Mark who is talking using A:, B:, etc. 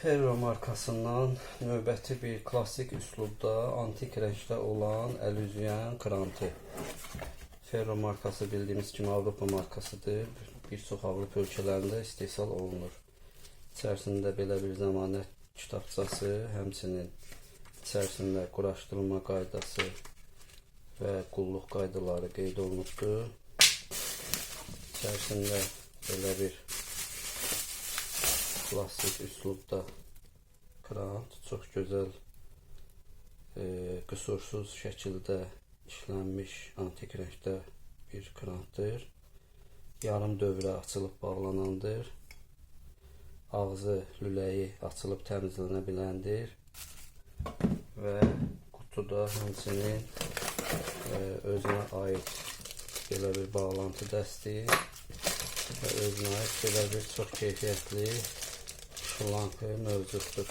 A: Ferro markasından növbəti bir klassik üslubda antik rəngdə olan əlüzyen krantı. Ferro markası bildiyimiz kimi Avropa markasıdır. Bir çox Avropa ölkələrində istehsal olunur. İçərisində belə bir zəmanət kitabçası, həmçinin içərisində quraşdırılma qaydası və qulluq qaydaları qeyd olunubdur. İçərisində belə bir klassik üslubda krant, çox gözəl, qüsursuz şəkildə işlənmiş antik rəngdə bir krantdır. Yarım dövrə açılıb bağlanandır. Ağzı, lüləyi açılıb təmizlənə biləndir. Və qutuda həmçinin özünə aid belə bir bağlantı dəsti və özünə aid belə bir çox keyfiyyətli şlankı mövcuddur.